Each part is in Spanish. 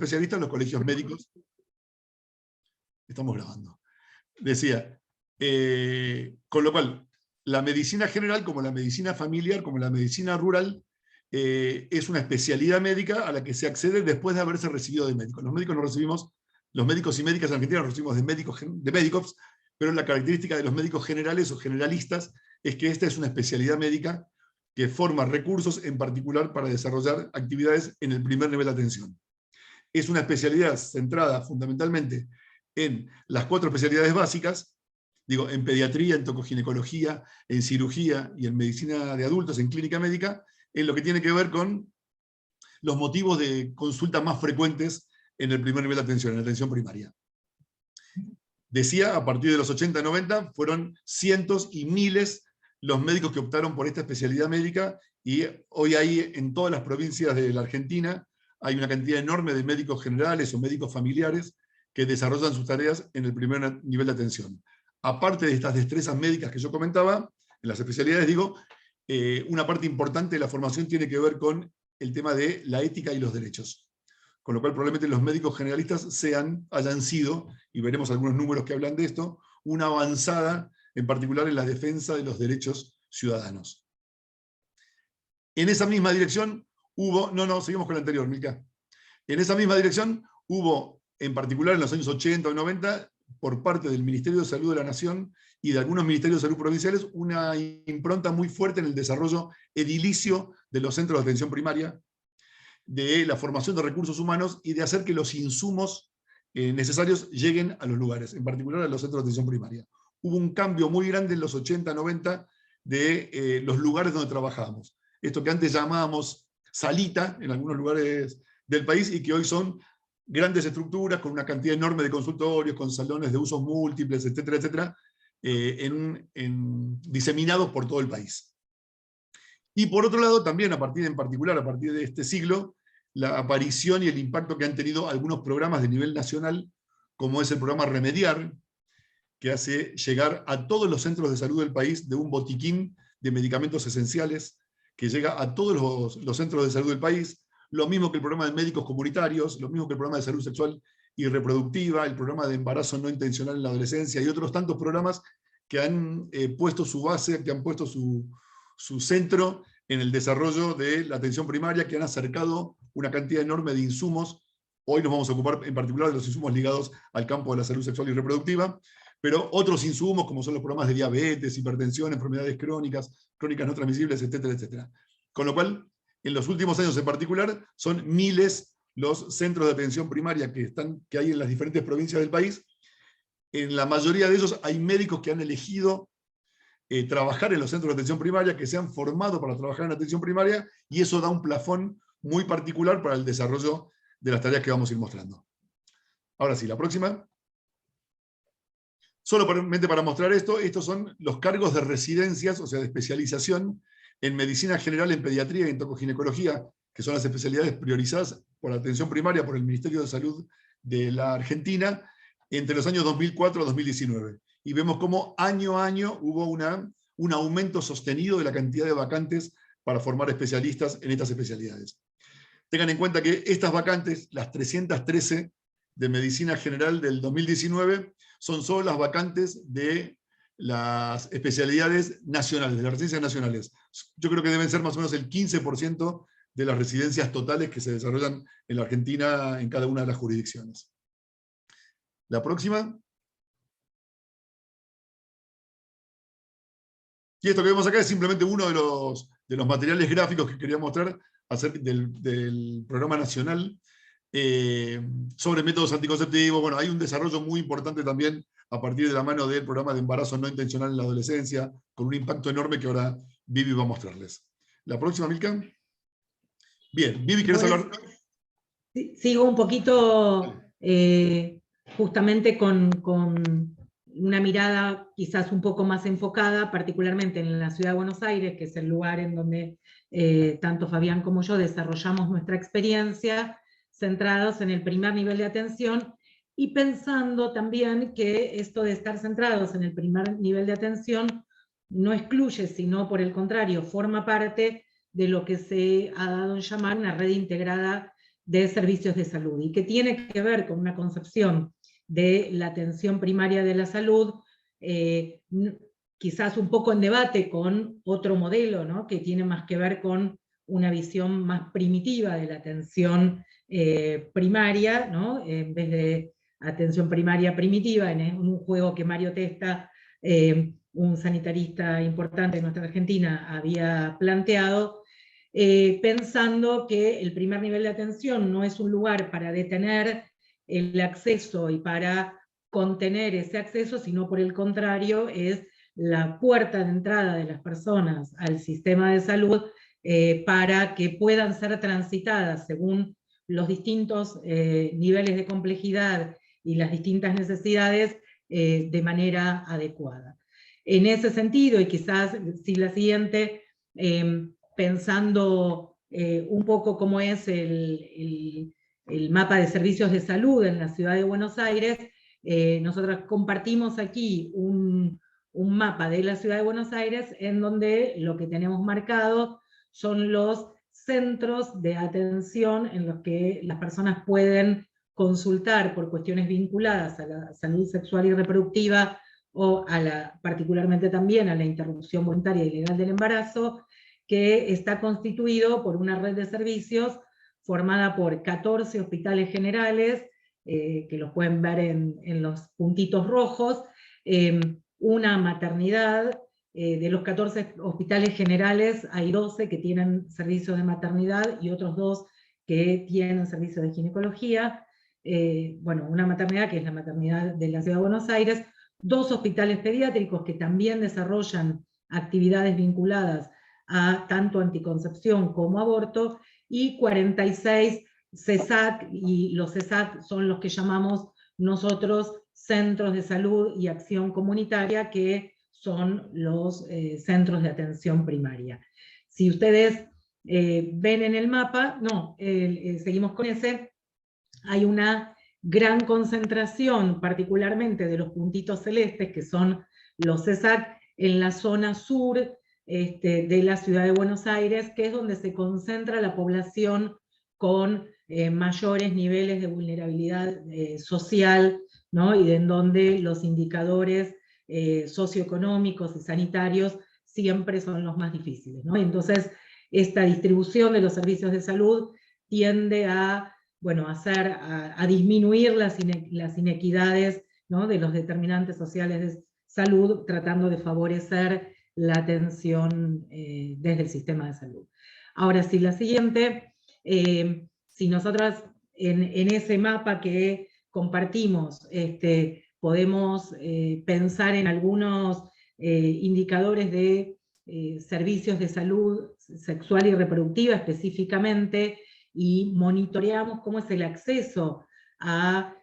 especialistas, los colegios médicos. Estamos grabando. Decía, con lo cual, la medicina general, como la medicina familiar, como la medicina rural, es una especialidad médica a la que se accede después de haberse recibido de médico. Los médicos nos recibimos, los médicos y médicas en Argentina nos recibimos de médicos, pero la característica de los médicos generales o generalistas es que esta es una especialidad médica que forma recursos en particular para desarrollar actividades en el primer nivel de atención. Es una especialidad centrada fundamentalmente en las 4 especialidades básicas, digo, en pediatría, en tocoginecología, en cirugía y en medicina de adultos, en clínica médica, en lo que tiene que ver con los motivos de consulta más frecuentes en el primer nivel de atención, en la atención primaria. Decía, a partir de los 80-90, fueron cientos y miles los médicos que optaron por esta especialidad médica, y hoy hay en todas las provincias de la Argentina, hay una cantidad enorme de médicos generales o médicos familiares que desarrollan sus tareas en el primer nivel de atención. Aparte de estas destrezas médicas que yo comentaba, en las especialidades digo, una parte importante de la formación tiene que ver con el tema de la ética y los derechos. Con lo cual probablemente los médicos generalistas hayan sido, y veremos algunos números que hablan de esto, una avanzada, en particular en la defensa de los derechos ciudadanos. En esa misma dirección hubo, seguimos con la anterior, Milka. En esa misma dirección hubo, en particular en los años 80 o 90, por parte del Ministerio de Salud de la Nación y de algunos ministerios de salud provinciales, una impronta muy fuerte en el desarrollo edilicio de los centros de atención primaria, de la formación de recursos humanos y de hacer que los insumos necesarios lleguen a los lugares, en particular a los centros de atención primaria. Hubo un cambio muy grande en los 80-90 de los lugares donde trabajábamos. Esto que antes llamábamos salita en algunos lugares del país y que hoy son grandes estructuras con una cantidad enorme de consultorios, con salones de usos múltiples, etcétera, etcétera, diseminados por todo el país. Y por otro lado, también en particular a partir de este siglo, la aparición y el impacto que han tenido algunos programas de nivel nacional, como es el programa Remediar, que hace llegar a todos los centros de salud del país de un botiquín de medicamentos esenciales, que llega a todos los centros de salud del país, lo mismo que el programa de médicos comunitarios, lo mismo que el programa de salud sexual y reproductiva, el programa de embarazo no intencional en la adolescencia, y otros tantos programas que han puesto su base, que han puesto su centro en el desarrollo de la atención primaria, que han acercado una cantidad enorme de insumos. Hoy nos vamos a ocupar en particular de los insumos ligados al campo de la salud sexual y reproductiva, pero otros insumos como son los programas de diabetes, hipertensión, enfermedades crónicas no transmisibles, etcétera, etcétera. Con lo cual, en los últimos años en particular, son miles los centros de atención primaria que hay en las diferentes provincias del país. En la mayoría de ellos hay médicos que han elegido trabajar en los centros de atención primaria, que se han formado para trabajar en atención primaria, y eso da un plafón muy particular para el desarrollo de las tareas que vamos a ir mostrando. Ahora sí, la próxima. Solamente para mostrar esto, estos son los cargos de residencias, o sea, de especialización en medicina general, en pediatría y en tocoginecología, que son las especialidades priorizadas por la atención primaria por el Ministerio de Salud de la Argentina, entre los años 2004 a 2019. Y vemos cómo año a año hubo un aumento sostenido de la cantidad de vacantes para formar especialistas en estas especialidades. Tengan en cuenta que estas vacantes, las 313 de medicina general del 2019, son solo las vacantes de las especialidades nacionales, de las residencias nacionales. Yo creo que deben ser más o menos el 15% de las residencias totales que se desarrollan en la Argentina en cada una de las jurisdicciones. La próxima. Y esto que vemos acá es simplemente uno de los materiales gráficos que quería mostrar acerca del programa nacional sobre métodos anticonceptivos. Bueno, hay un desarrollo muy importante también a partir de la mano del programa de embarazo no intencional en la adolescencia, con un impacto enorme que ahora Vivi va a mostrarles. La próxima, Milka. Bien, Vivi, ¿querés hablar? Sigo un poquito justamente con una mirada quizás un poco más enfocada, particularmente en la ciudad de Buenos Aires, que es el lugar en donde tanto Fabián como yo desarrollamos nuestra experiencia, centrados en el primer nivel de atención, y pensando también que esto de estar centrados en el primer nivel de atención no excluye, sino por el contrario, forma parte de lo que se ha dado en llamar una red integrada de servicios de salud, y que tiene que ver con una concepción de la atención primaria de la salud, quizás un poco en debate con otro modelo, ¿no?, que tiene más que ver con una visión más primitiva de la atención primaria, ¿no?, en vez de atención primaria primitiva, en un juego que Mario Testa, un sanitarista importante de nuestra Argentina, había planteado, pensando que el primer nivel de atención no es un lugar para detener el acceso y para contener ese acceso, sino por el contrario, es la puerta de entrada de las personas al sistema de salud, para que puedan ser transitadas según los distintos niveles de complejidad y las distintas necesidades de manera adecuada. En ese sentido, y quizás si la siguiente, pensando un poco cómo es el mapa de servicios de salud en la ciudad de Buenos Aires, nosotros compartimos aquí un mapa de la ciudad de Buenos Aires en donde lo que tenemos marcado son los centros de atención en los que las personas pueden consultar por cuestiones vinculadas a la salud sexual y reproductiva, o particularmente también a la interrupción voluntaria y legal del embarazo, que está constituido por una red de servicios formada por 14 hospitales generales, que los pueden ver en los puntitos rojos, una maternidad. De los 14 hospitales generales hay 12 que tienen servicios de maternidad y otros 2 que tienen servicios de ginecología. Bueno, una maternidad que es la maternidad de la Ciudad de Buenos Aires, 2 hospitales pediátricos que también desarrollan actividades vinculadas a tanto anticoncepción como aborto, y 46 CESAC, y los CESAC son los que llamamos nosotros centros de salud y acción comunitaria, que son los centros de atención primaria. Si ustedes ven en el mapa, seguimos con ese, hay una gran concentración, particularmente de los puntitos celestes, que son los CESAC, en la zona sur de la ciudad de Buenos Aires, que es donde se concentra la población con mayores niveles de vulnerabilidad social, ¿no?, y en donde los indicadores socioeconómicos y sanitarios siempre son los más difíciles, ¿no? Entonces, esta distribución de los servicios de salud tiende a, bueno, a disminuir las inequidades, ¿no?, de los determinantes sociales de salud, tratando de favorecer la atención desde el sistema de salud. Ahora sí, la siguiente, si nosotras en ese mapa que compartimos podemos pensar en algunos indicadores de servicios de salud sexual y reproductiva específicamente, y monitoreamos cómo es el acceso a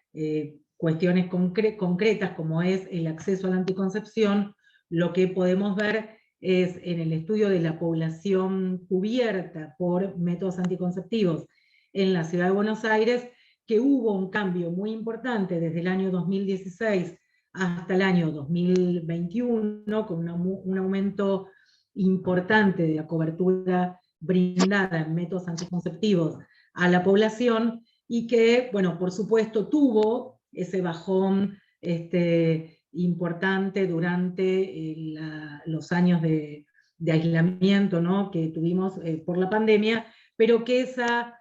cuestiones concretas como es el acceso a la anticoncepción, lo que podemos ver es en el estudio de la población cubierta por métodos anticonceptivos en la ciudad de Buenos Aires, que hubo un cambio muy importante desde el año 2016 hasta el año 2021, con un aumento importante de la cobertura brindada en métodos anticonceptivos a la población, y que, bueno, por supuesto tuvo ese bajón importante durante los años de aislamiento, ¿no?, que tuvimos por la pandemia, pero que esa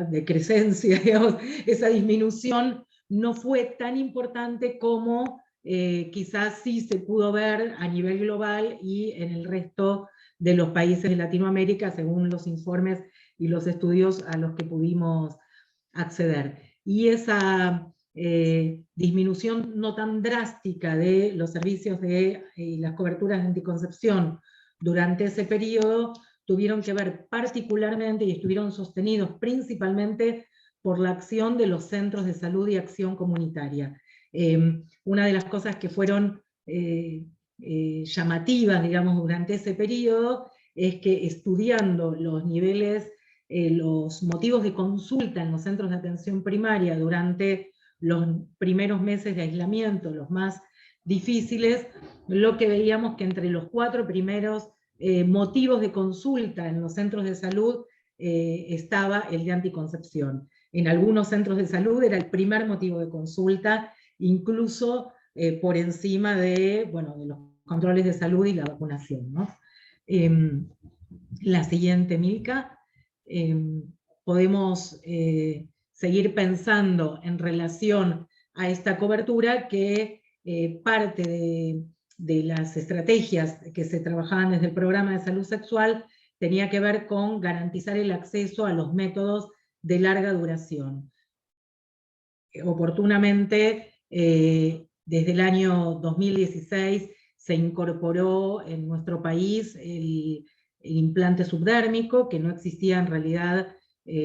decrecencia, digamos, esa disminución no fue tan importante como quizás sí se pudo ver a nivel global y en el resto de los países de Latinoamérica, según los informes y los estudios a los que pudimos acceder. Y esa disminución no tan drástica de los servicios de las coberturas de anticoncepción durante ese periodo tuvieron que ver particularmente y estuvieron sostenidos principalmente por la acción de los centros de salud y acción comunitaria. Una de las cosas que fueron llamativas, digamos, durante ese periodo, es que estudiando los niveles, los motivos de consulta en los centros de atención primaria durante los primeros meses de aislamiento, los más difíciles, lo que veíamos que entre los 4 primeros motivos de consulta en los centros de salud estaba el de anticoncepción. En algunos centros de salud era el primer motivo de consulta, incluso por encima de, bueno, de los controles de salud y la vacunación, ¿no? La siguiente, Milka. Podemos seguir pensando en relación a esta cobertura que parte de las estrategias que se trabajaban desde el programa de salud sexual tenía que ver con garantizar el acceso a los métodos de larga duración. Oportunamente, desde el año 2016 se incorporó en nuestro país el implante subdérmico, que no existía en realidad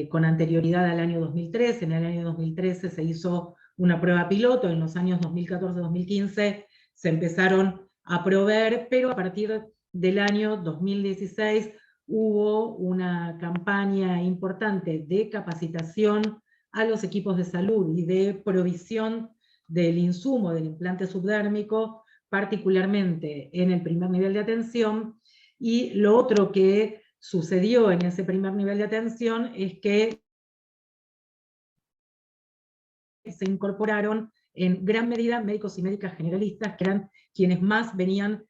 con anterioridad al año 2013. En el año 2013 se hizo una prueba piloto, en los años 2014-2015 se empezaron a proveer, pero a partir del año 2016 hubo una campaña importante de capacitación a los equipos de salud y de provisión del insumo del implante subdérmico, particularmente en el primer nivel de atención. Y lo otro que sucedió en ese primer nivel de atención es que se incorporaron en gran medida médicos y médicas generalistas, que eran quienes más venían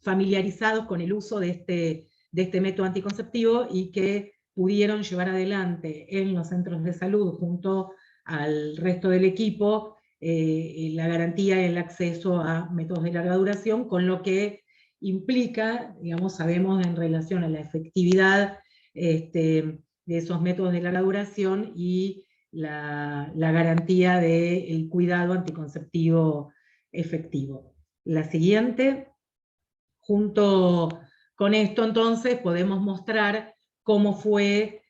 familiarizados con el uso de este método anticonceptivo y que pudieron llevar adelante en los centros de salud junto al resto del equipo la garantía y el acceso a métodos de larga duración, con lo que implica, digamos, sabemos en relación a la efectividad de esos métodos de larga duración y la garantía del cuidado anticonceptivo efectivo. La siguiente. Junto con esto, entonces, podemos mostrar cómo fue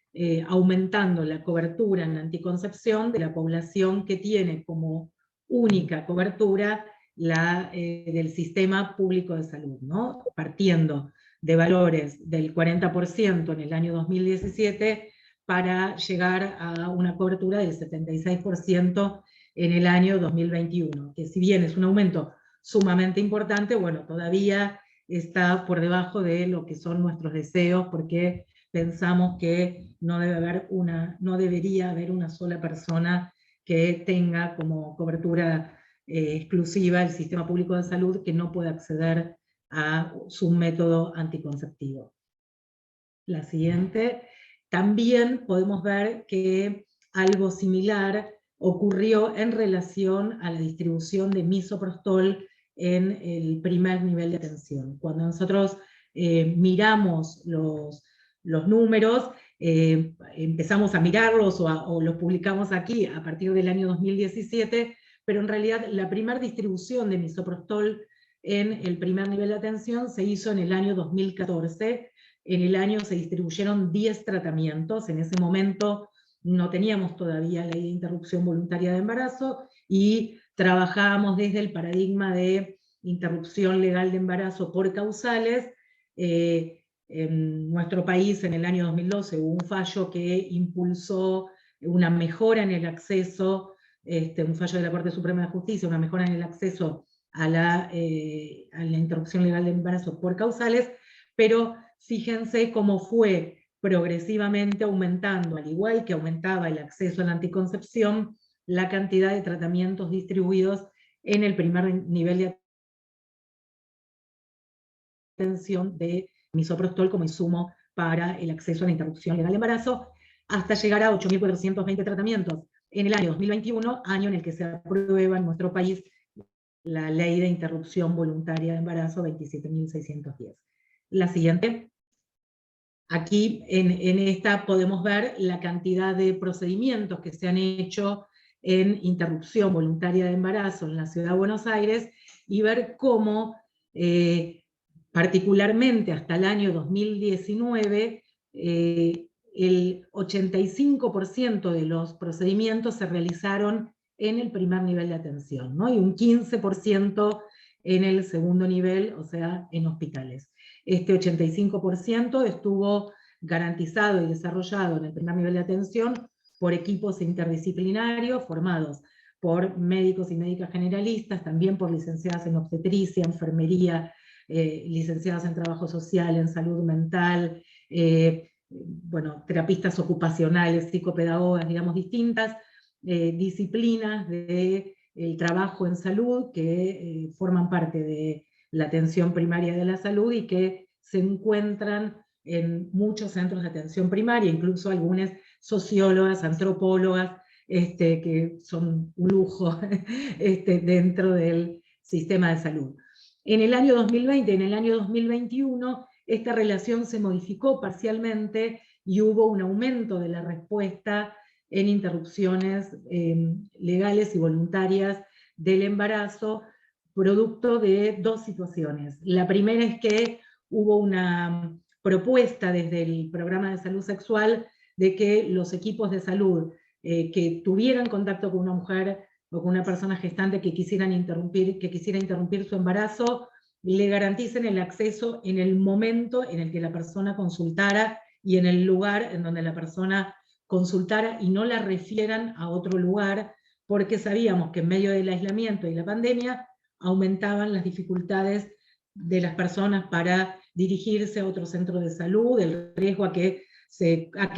aumentando la cobertura en la anticoncepción de la población que tiene como única cobertura la del sistema público de salud, ¿no? Partiendo de valores del 40% en el año 2017 para llegar a una cobertura del 76% en el año 2021, que si bien es un aumento sumamente importante, bueno, todavía está por debajo de lo que son nuestros deseos, porque pensamos que no debería haber una sola persona que tenga como cobertura exclusiva el sistema público de salud que no pueda acceder a su método anticonceptivo. La siguiente. También podemos ver que algo similar ocurrió en relación a la distribución de misoprostol en el primer nivel de atención. Cuando nosotros miramos los números, empezamos a mirarlos o los publicamos aquí a partir del año 2017, pero en realidad la primera distribución de misoprostol en el primer nivel de atención se hizo en el año 2014. En el año se distribuyeron 10 tratamientos, en ese momento no teníamos todavía ley de interrupción voluntaria de embarazo, y trabajábamos desde el paradigma de interrupción legal de embarazo por causales. En nuestro país, en el año 2012, hubo un fallo que impulsó una mejora en el acceso, un fallo de la Corte Suprema de Justicia, una mejora en el acceso a la interrupción legal de embarazo por causales, pero fíjense cómo fue progresivamente aumentando, al igual que aumentaba el acceso a la anticoncepción, la cantidad de tratamientos distribuidos en el primer nivel de atención de misoprostol como insumo para el acceso a la interrupción legal de embarazo, hasta llegar a 8.420 tratamientos en el año 2021, año en el que se aprueba en nuestro país la ley de interrupción voluntaria de embarazo 27.610. La siguiente. Aquí en esta podemos ver la cantidad de procedimientos que se han hecho en interrupción voluntaria de embarazo en la Ciudad de Buenos Aires, y ver cómo, particularmente hasta el año 2019, el 85% de los procedimientos se realizaron en el primer nivel de atención, ¿no? Y un 15% en el segundo nivel, o sea, en hospitales. Este 85% estuvo garantizado y desarrollado en el primer nivel de atención por equipos interdisciplinarios formados por médicos y médicas generalistas, también por licenciadas en obstetricia, enfermería, licenciadas en trabajo social, en salud mental, bueno, terapistas ocupacionales, psicopedagogas, digamos, distintas disciplinas del trabajo en salud que forman parte de la atención primaria de la salud y que se encuentran en muchos centros de atención primaria, incluso algunas sociólogas, antropólogas, que son un lujo dentro del sistema de salud. En el año 2020, en el año 2021, esta relación se modificó parcialmente y hubo un aumento de la respuesta en interrupciones legales y voluntarias del embarazo, producto de dos situaciones. La primera es que hubo una propuesta desde el programa de salud sexual de que los equipos de salud que tuvieran contacto con una mujer o con una persona gestante que quisiera interrumpir su embarazo, le garanticen el acceso en el momento en el que la persona consultara y en el lugar en donde la persona consultara y no la refieran a otro lugar, porque sabíamos que en medio del aislamiento y la pandemia aumentaban las dificultades de las personas para dirigirse a otro centro de salud, el riesgo a que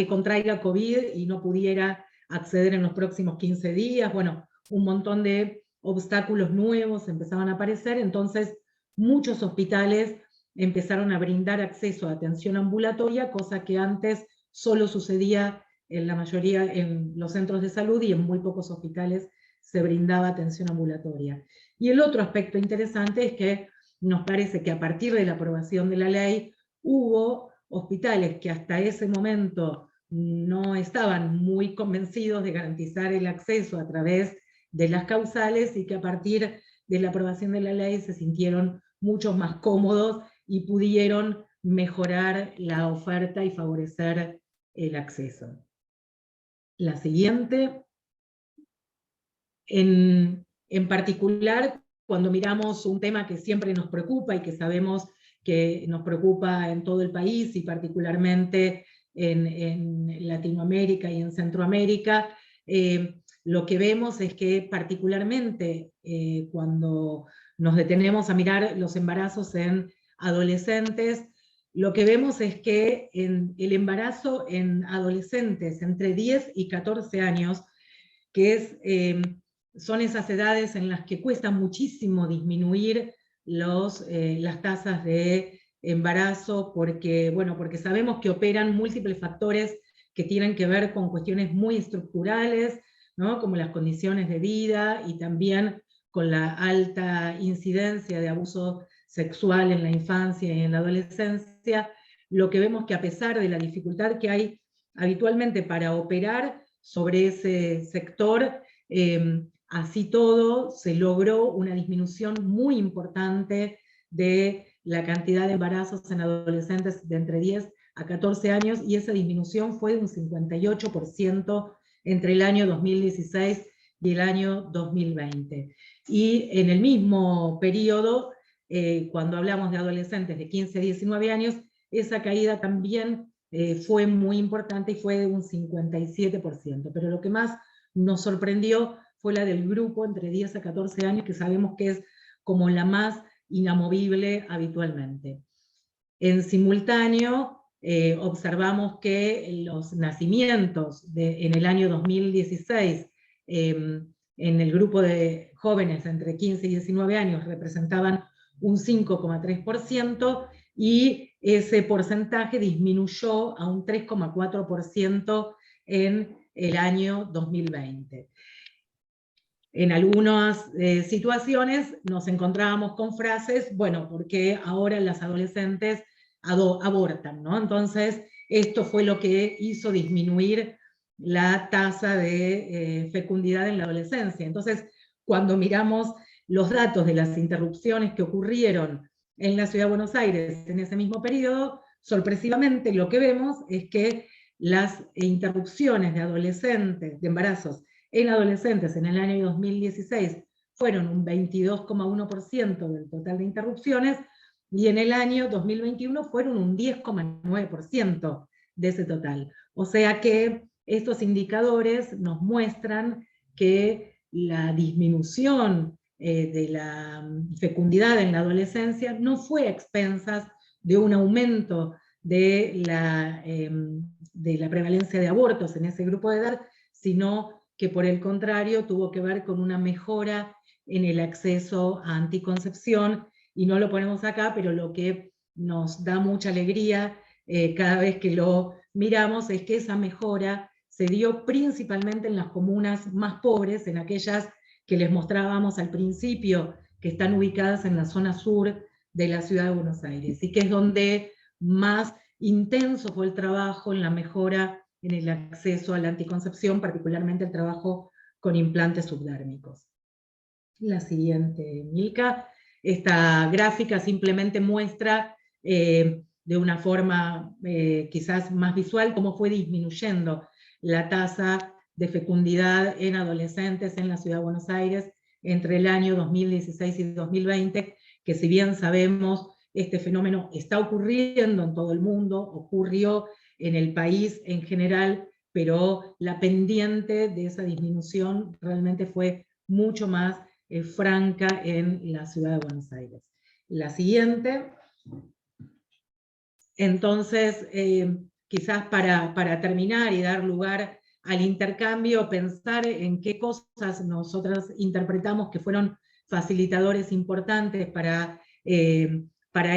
contraiga COVID y no pudiera acceder en los próximos 15 días, bueno, un montón de obstáculos nuevos empezaban a aparecer, entonces muchos hospitales empezaron a brindar acceso a atención ambulatoria, cosa que antes solo sucedía en la mayoría en los centros de salud y en muy pocos hospitales se brindaba atención ambulatoria. Y el otro aspecto interesante es que nos parece que a partir de la aprobación de la ley hubo hospitales que hasta ese momento no estaban muy convencidos de garantizar el acceso a través de las causales y que a partir de la aprobación de la ley se sintieron mucho más cómodos y pudieron mejorar la oferta y favorecer el acceso. La siguiente. En particular, cuando miramos un tema que siempre nos preocupa y que sabemos que nos preocupa en todo el país y particularmente en Latinoamérica y en Centroamérica, lo que vemos es que particularmente cuando nos detenemos a mirar los embarazos en adolescentes, lo que vemos es que el embarazo en adolescentes entre 10 y 14 años, que son esas edades en las que cuesta muchísimo disminuir las tasas de embarazo, porque sabemos que operan múltiples factores que tienen que ver con cuestiones muy estructurales, ¿no? Como las condiciones de vida y también con la alta incidencia de abuso sexual en la infancia y en la adolescencia. Lo que vemos que a pesar de la dificultad que hay habitualmente para operar sobre ese sector, así todo se logró una disminución muy importante de la cantidad de embarazos en adolescentes de entre 10 a 14 años, y esa disminución fue de un 58% entre el año 2016 y el año 2020. Y en el mismo periodo, cuando hablamos de adolescentes de 15 a 19 años, esa caída también fue muy importante y fue de un 57%. Pero lo que más nos sorprendió fue la del grupo entre 10 a 14 años, que sabemos que es como la más inamovible habitualmente. En simultáneo, observamos que los nacimientos en el año 2016 en el grupo de jóvenes entre 15 y 19 años representaban un 5,3%, y ese porcentaje disminuyó a un 3,4% en el año 2020. En algunas situaciones nos encontrábamos con frases, bueno, porque ahora las adolescentes abortan, ¿no? Entonces, esto fue lo que hizo disminuir la tasa de fecundidad en la adolescencia. Entonces, cuando miramos los datos de las interrupciones que ocurrieron en la Ciudad de Buenos Aires en ese mismo periodo, sorpresivamente lo que vemos es que las interrupciones de adolescentes, de embarazos en adolescentes en el año 2016 fueron un 22,1% del total de interrupciones, y en el año 2021 fueron un 10,9% de ese total. O sea que estos indicadores nos muestran que la disminución de la fecundidad en la adolescencia no fue a expensas de un aumento de la prevalencia de abortos en ese grupo de edad, sino que por el contrario tuvo que ver con una mejora en el acceso a anticoncepción, y no lo ponemos acá, pero lo que nos da mucha alegría cada vez que lo miramos es que esa mejora se dio principalmente en las comunas más pobres, en aquellas que les mostrábamos al principio, que están ubicadas en la zona sur de la ciudad de Buenos Aires, y que es donde más intenso fue el trabajo en la mejora en el acceso a la anticoncepción, particularmente el trabajo con implantes subdérmicos. La siguiente, Milka. Esta gráfica simplemente muestra de una forma quizás más visual cómo fue disminuyendo la tasa de fecundidad en adolescentes en la Ciudad de Buenos Aires entre el año 2016 y 2020, que si bien sabemos este fenómeno está ocurriendo en todo el mundo, ocurrió en el país en general, pero la pendiente de esa disminución realmente fue mucho más franca en la Ciudad de Buenos Aires. La siguiente. Entonces, quizás para terminar y dar lugar al intercambio, pensar en qué cosas nosotros interpretamos que fueron facilitadores importantes para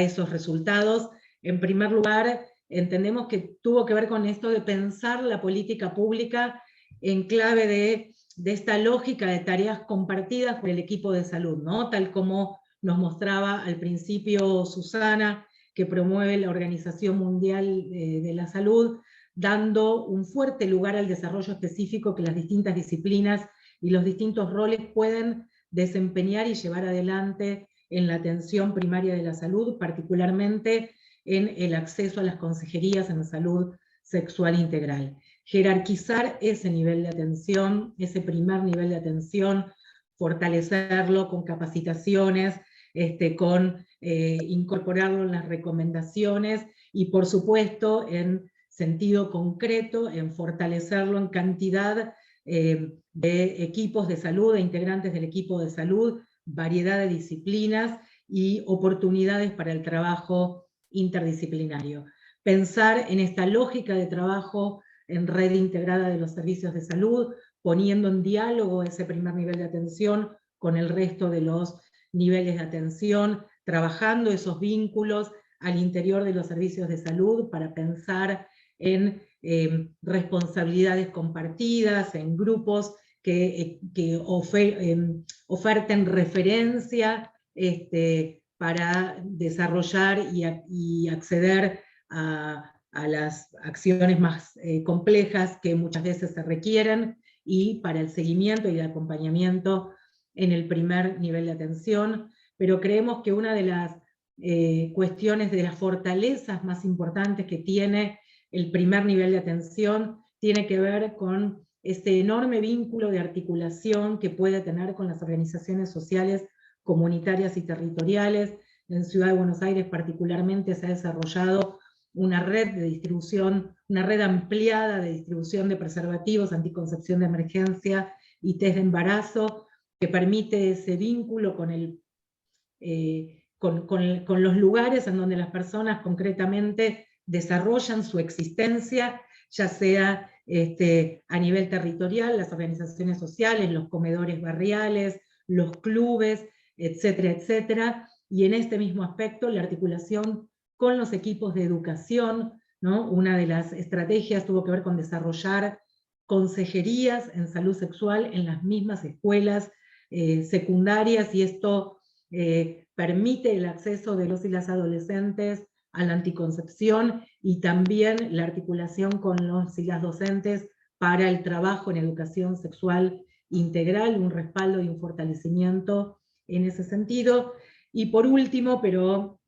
esos resultados. En primer lugar, entendemos que tuvo que ver con esto de pensar la política pública en clave de esta lógica de tareas compartidas por el equipo de salud, ¿no? Tal como nos mostraba al principio Susana, que promueve la Organización Mundial de la Salud, dando un fuerte lugar al desarrollo específico que las distintas disciplinas y los distintos roles pueden desempeñar y llevar adelante en la atención primaria de la salud, particularmente en el acceso a las consejerías en salud sexual integral. Jerarquizar ese nivel de atención, ese primer nivel de atención, fortalecerlo con capacitaciones, con incorporarlo en las recomendaciones, y por supuesto en sentido concreto, en fortalecerlo en cantidad de equipos de salud, de integrantes del equipo de salud, variedad de disciplinas y oportunidades para el trabajo interdisciplinario. Pensar en esta lógica de trabajo en red integrada de los servicios de salud, poniendo en diálogo ese primer nivel de atención con el resto de los niveles de atención, trabajando esos vínculos al interior de los servicios de salud para pensar en responsabilidades compartidas, en grupos que oferten referencia para desarrollar y acceder a las acciones más complejas que muchas veces se requieren, y para el seguimiento y el acompañamiento en el primer nivel de atención. Pero creemos que una de las cuestiones, de las fortalezas más importantes que tiene el primer nivel de atención, tiene que ver con este enorme vínculo de articulación que puede tener con las organizaciones sociales, comunitarias y territoriales. En Ciudad de Buenos Aires particularmente se ha desarrollado una red de distribución, una red ampliada de distribución de preservativos, anticoncepción de emergencia y test de embarazo, que permite ese vínculo con los lugares en donde las personas concretamente desarrollan su existencia, ya sea a nivel territorial, las organizaciones sociales, los comedores barriales, los clubes, etcétera, etcétera, y en este mismo aspecto la articulación con los equipos de educación, ¿no? Una de las estrategias tuvo que ver con desarrollar consejerías en salud sexual en las mismas escuelas secundarias, y esto permite el acceso de los y las adolescentes a la anticoncepción, y también la articulación con los y las docentes para el trabajo en educación sexual integral, un respaldo y un fortalecimiento en ese sentido. Y por último, pero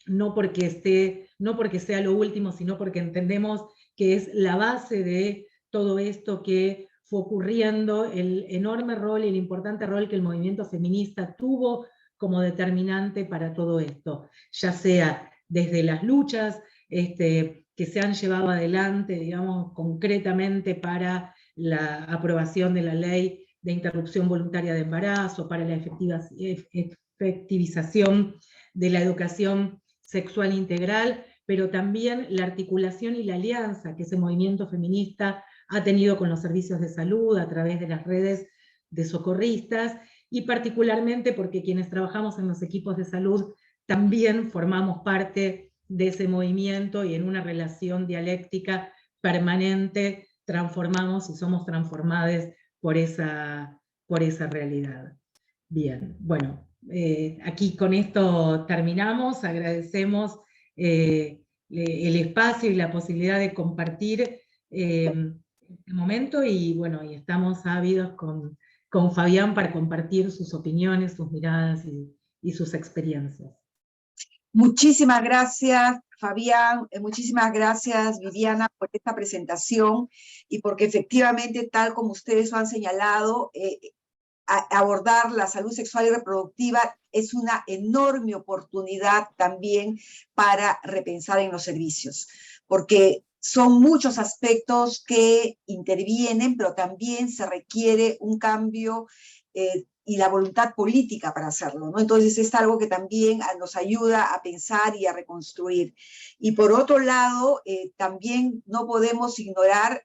no porque sea lo último, sino porque entendemos que es la base de todo esto que fue ocurriendo, el enorme rol y el importante rol que el movimiento feminista tuvo como determinante para todo esto, ya sea desde las luchas que se han llevado adelante, digamos, concretamente para la aprobación de la ley de interrupción voluntaria de embarazo, para la efectivización de la educación sexual integral, pero también la articulación y la alianza que ese movimiento feminista ha tenido con los servicios de salud a través de las redes de socorristas, y particularmente porque quienes trabajamos en los equipos de salud también formamos parte de ese movimiento, y en una relación dialéctica permanente transformamos y somos transformados por esa realidad. Bien, bueno, aquí con esto terminamos, agradecemos el espacio y la posibilidad de compartir este momento, y bueno, y estamos ávidos con Fabián para compartir sus opiniones, sus miradas y sus experiencias. Muchísimas gracias, Fabián, muchísimas gracias, Viviana, por esta presentación, y porque efectivamente, tal como ustedes lo han señalado, abordar la salud sexual y reproductiva es una enorme oportunidad también para repensar en los servicios, porque son muchos aspectos que intervienen, pero también se requiere un cambio y la voluntad política para hacerlo, ¿no? Entonces es algo que también nos ayuda a pensar y a reconstruir. Y por otro lado, también no podemos ignorar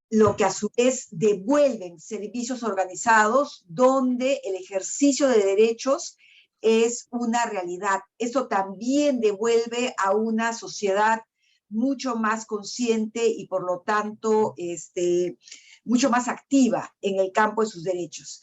lo que a su vez devuelven servicios organizados donde el ejercicio de derechos es una realidad. Eso también devuelve a una sociedad mucho más consciente y por lo tanto mucho más activa en el campo de sus derechos.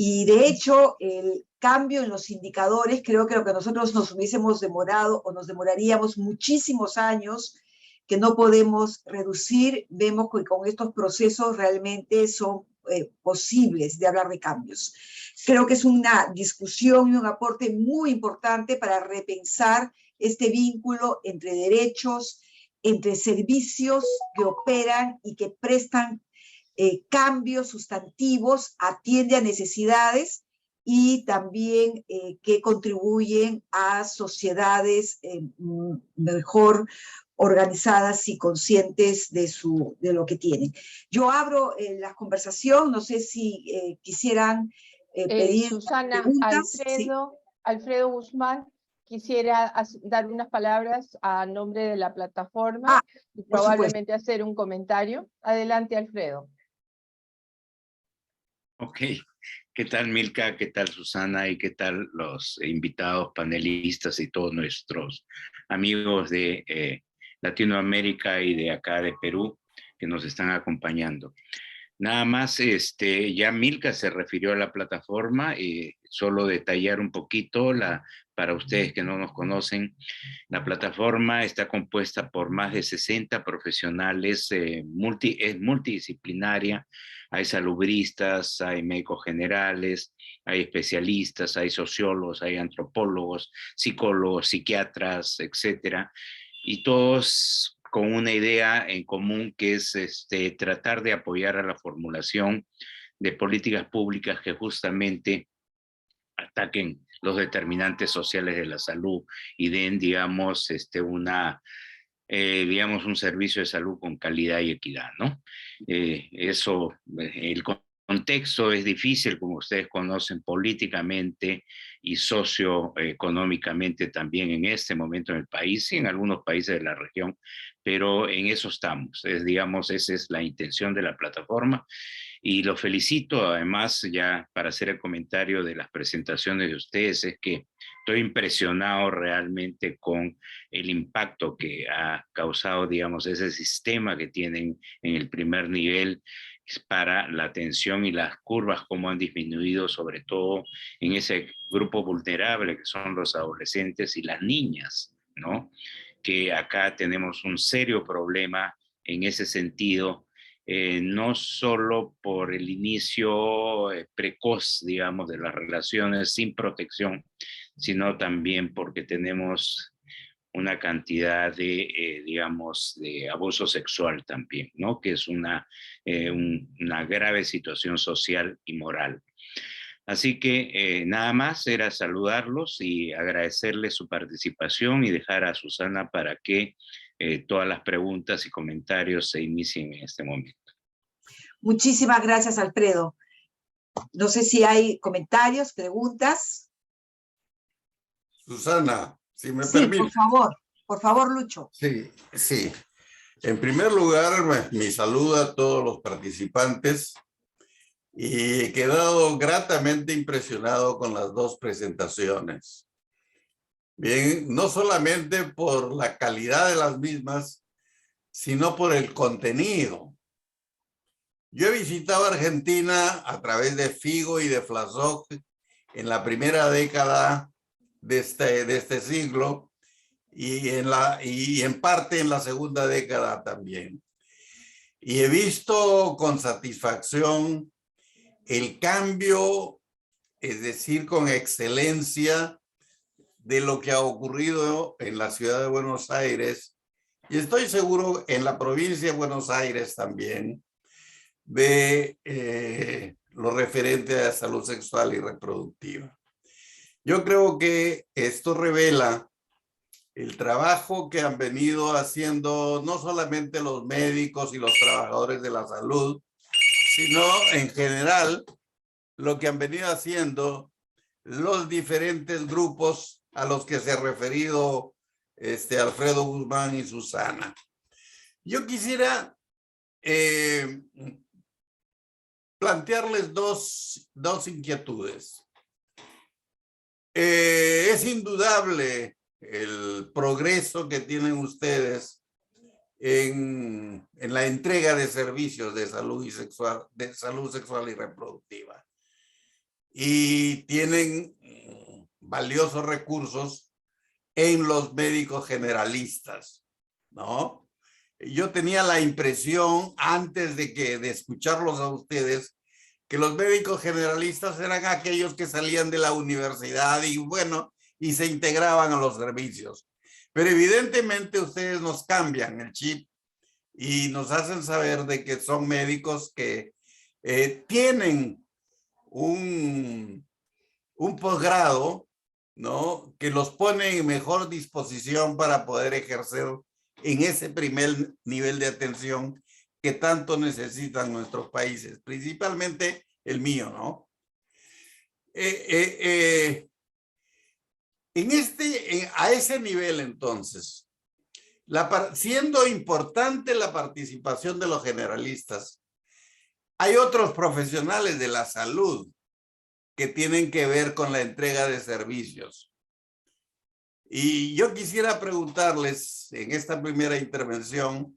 Y de hecho, el cambio en los indicadores, creo que lo que nosotros nos hubiésemos demorado o nos demoraríamos muchísimos años, que no podemos reducir, vemos que con estos procesos realmente son posibles de hablar de cambios. Creo que es una discusión y un aporte muy importante para repensar este vínculo entre derechos, entre servicios que operan y que prestan cambios sustantivos, atiende a necesidades y también que contribuyen a sociedades mejor organizadas y conscientes de lo que tienen. Yo abro la conversación, no sé si quisieran pedir Susana, preguntas. Alfredo Guzmán quisiera dar unas palabras a nombre de la plataforma y probablemente hacer un comentario. Adelante, Alfredo. Ok, ¿qué tal Milka? ¿Qué tal Susana? ¿Y qué tal los invitados, panelistas y todos nuestros amigos de Latinoamérica y de acá de Perú que nos están acompañando? Nada más, ya Milka se refirió a la plataforma, solo detallar un poquito para ustedes que no nos conocen. La plataforma está compuesta por más de 60 profesionales, es multidisciplinaria. Hay salubristas, hay médicos generales, hay especialistas, hay sociólogos, hay antropólogos, psicólogos, psiquiatras, etcétera. Y todos con una idea en común que es tratar de apoyar a la formulación de políticas públicas que justamente ataquen los determinantes sociales de la salud y den, digamos, un servicio de salud con calidad y equidad, ¿no? El contexto es difícil, como ustedes conocen, políticamente y socioeconómicamente también en este momento en el país y en algunos países de la región, pero en eso estamos. Esa es la intención de la plataforma. Y los felicito, además, ya para hacer el comentario de las presentaciones de ustedes, es que estoy impresionado realmente con el impacto que ha causado, digamos, ese sistema que tienen en el primer nivel para la atención y las curvas, cómo han disminuido, sobre todo en ese grupo vulnerable que son los adolescentes y las niñas, ¿no? Que acá tenemos un serio problema en ese sentido. No solo por el inicio precoz, digamos, de las relaciones sin protección, sino también porque tenemos una cantidad de, digamos, de abuso sexual también, ¿no? Que es una grave situación social y moral. Así que nada más era saludarlos y agradecerles su participación y dejar a Susana para que todas las preguntas y comentarios se inicien en este momento. Muchísimas gracias, Alfredo. No sé si hay comentarios, preguntas. Susana, si me Sí, permite. por favor, Lucho. Sí, sí. En primer lugar, mi saludo a todos los participantes y he quedado gratamente impresionado con las dos presentaciones. Bien, no solamente por la calidad de las mismas, sino por el contenido. Yo he visitado Argentina a través de Figo y de Flasoc en la primera década de este siglo y en parte en la segunda década también. Y he visto con satisfacción el cambio, es decir, con excelencia, de lo que ha ocurrido en la ciudad de Buenos Aires, y estoy seguro en la provincia de Buenos Aires también, de lo referente a salud sexual y reproductiva. Yo creo que esto revela el trabajo que han venido haciendo no solamente los médicos y los trabajadores de la salud, sino en general lo que han venido haciendo los diferentes grupos a los que se ha referido Alfredo Guzmán y Susana. Yo quisiera plantearles dos inquietudes. Es indudable el progreso que tienen ustedes en la entrega de servicios de salud sexual y reproductiva. Y tienen valiosos recursos en los médicos generalistas, ¿no? Yo tenía la impresión, antes de escucharlos a ustedes, que los médicos generalistas eran aquellos que salían de la universidad y se integraban a los servicios. Pero evidentemente ustedes nos cambian el chip y nos hacen saber de que son médicos que tienen un posgrado, ¿no?, que los pone en mejor disposición para poder ejercer en ese primer nivel de atención que tanto necesitan nuestros países, principalmente el mío, ¿no? A ese nivel, entonces, siendo importante la participación de los generalistas, hay otros profesionales de la salud que tienen que ver con la entrega de servicios. Y yo quisiera preguntarles en esta primera intervención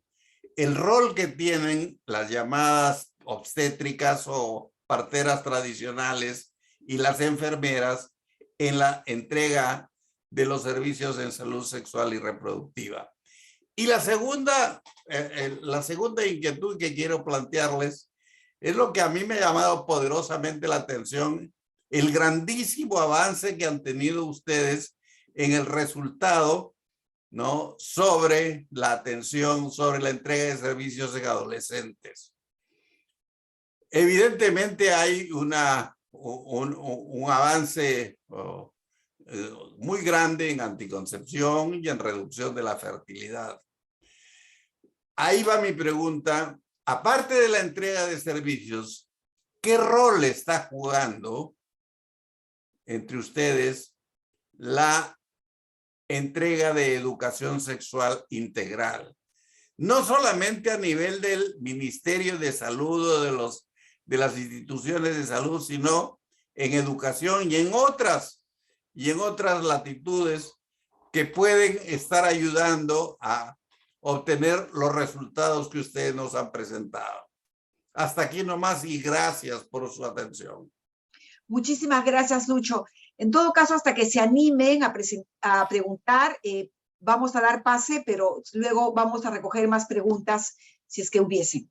el rol que tienen las llamadas obstétricas o parteras tradicionales y las enfermeras en la entrega de los servicios en salud sexual y reproductiva. Y la segunda inquietud que quiero plantearles es lo que a mí me ha llamado poderosamente la atención, el grandísimo avance que han tenido ustedes en el resultado, ¿no?, sobre la atención, sobre la entrega de servicios en adolescentes. Evidentemente hay un avance muy grande en anticoncepción y en reducción de la fertilidad. Ahí va mi pregunta. Aparte de la entrega de servicios, ¿qué rol está jugando entre ustedes la entrega de educación sexual integral? No solamente a nivel del Ministerio de Salud o de las instituciones de salud, sino en educación y en otras latitudes que pueden estar ayudando a obtener los resultados que ustedes nos han presentado. Hasta aquí nomás y gracias por su atención. Muchísimas gracias, Lucho. En todo caso, hasta que se animen a preguntar, vamos a dar pase, pero luego vamos a recoger más preguntas si es que hubiesen.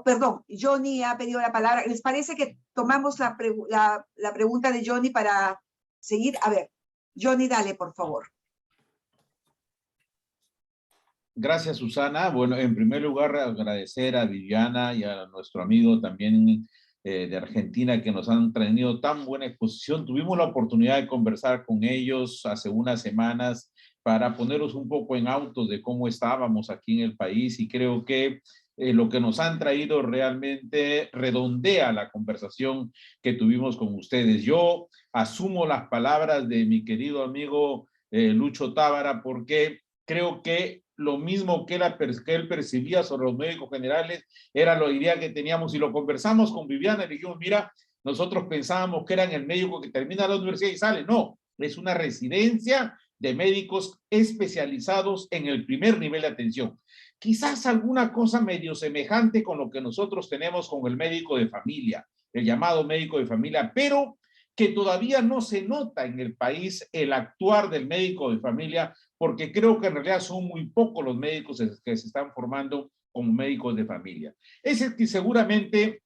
Perdón, Johnny ha pedido la palabra. ¿Les parece que tomamos la pregunta de Johnny para seguir? A ver, Johnny, dale, por favor. Gracias, Susana. Bueno, en primer lugar, agradecer a Viviana y a nuestro amigo también de Argentina que nos han tenido tan buena exposición. Tuvimos la oportunidad de conversar con ellos hace unas semanas para ponernos un poco en auto de cómo estábamos aquí en el país y creo que lo que nos han traído realmente redondea la conversación que tuvimos con ustedes. Yo asumo las palabras de mi querido amigo Lucho Tábara, porque creo que lo mismo que él percibía sobre los médicos generales era la idea que teníamos, y lo conversamos con Viviana y dijimos, mira, nosotros pensábamos que eran el médico que termina la universidad y sale. No, es una residencia de médicos especializados en el primer nivel de atención. Quizás alguna cosa medio semejante con lo que nosotros tenemos con el médico de familia, el llamado médico de familia, pero que todavía no se nota en el país el actuar del médico de familia, porque creo que en realidad son muy pocos los médicos que se están formando como médicos de familia. Ese es seguramente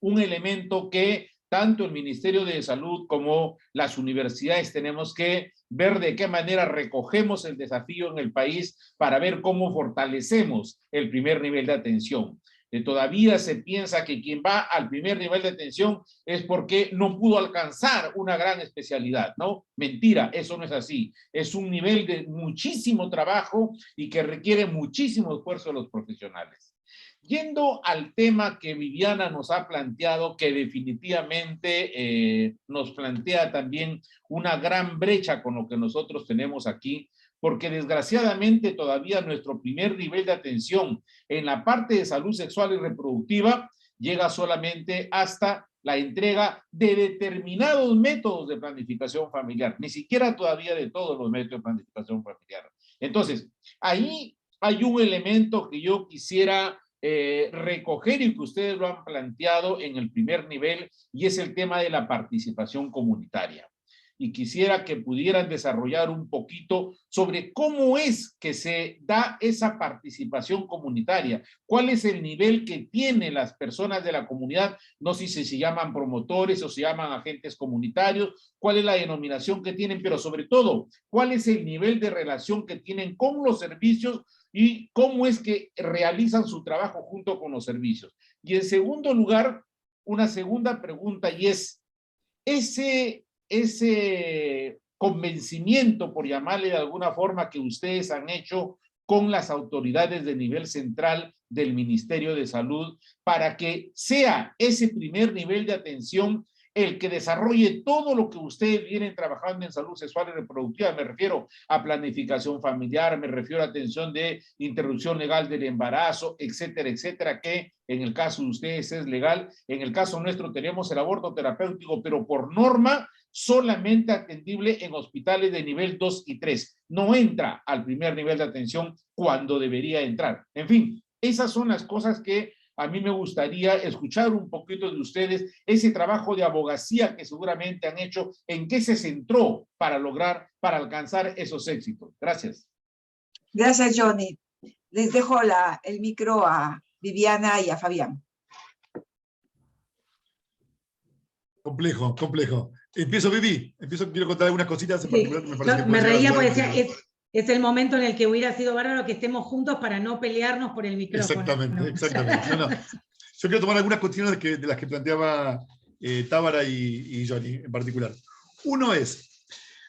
un elemento que tanto el Ministerio de Salud como las universidades tenemos que ver de qué manera recogemos el desafío en el país para ver cómo fortalecemos el primer nivel de atención. Todavía se piensa que quien va al primer nivel de atención es porque no pudo alcanzar una gran especialidad, ¿no? Mentira, eso no es así. Es un nivel de muchísimo trabajo y que requiere muchísimo esfuerzo de los profesionales. Yendo al tema que Viviana nos ha planteado, que definitivamente nos plantea también una gran brecha con lo que nosotros tenemos aquí, porque desgraciadamente todavía nuestro primer nivel de atención en la parte de salud sexual y reproductiva llega solamente hasta la entrega de determinados métodos de planificación familiar, ni siquiera todavía de todos los métodos de planificación familiar. Entonces, ahí hay un elemento que yo quisiera recoger y que ustedes lo han planteado en el primer nivel, y es el tema de la participación comunitaria. Y quisiera que pudieran desarrollar un poquito sobre cómo es que se da esa participación comunitaria, cuál es el nivel que tienen las personas de la comunidad, no sé si se llaman promotores o se llaman agentes comunitarios, cuál es la denominación que tienen, pero sobre todo, cuál es el nivel de relación que tienen con los servicios y cómo es que realizan su trabajo junto con los servicios. Y en segundo lugar, una segunda pregunta, y es ese convencimiento, por llamarle de alguna forma, que ustedes han hecho con las autoridades de nivel central del Ministerio de Salud para que sea ese primer nivel de atención el que desarrolle todo lo que ustedes vienen trabajando en salud sexual y reproductiva. Me refiero a planificación familiar, me refiero a atención de interrupción legal del embarazo, etcétera, etcétera, que en el caso de ustedes es legal. En el caso nuestro tenemos el aborto terapéutico, pero por norma solamente atendible en hospitales de nivel 2 y 3. No entra al primer nivel de atención cuando debería entrar. En fin, esas son las cosas que a mí me gustaría escuchar un poquito de ustedes, ese trabajo de abogacía que seguramente han hecho, en qué se centró para alcanzar esos éxitos. Gracias. Gracias, Johnny. Les dejo el micro a Viviana y a Fabián. Complejo, complejo. Empiezo, Vivi. Quiero contar algunas cositas en particular que me parece que me reía porque decía, es el momento en el que hubiera sido bárbaro que estemos juntos para no pelearnos por el micrófono. Exactamente, exactamente. No. Yo quiero tomar algunas cuestiones de las que planteaba Tábara y Johnny en particular. Uno es,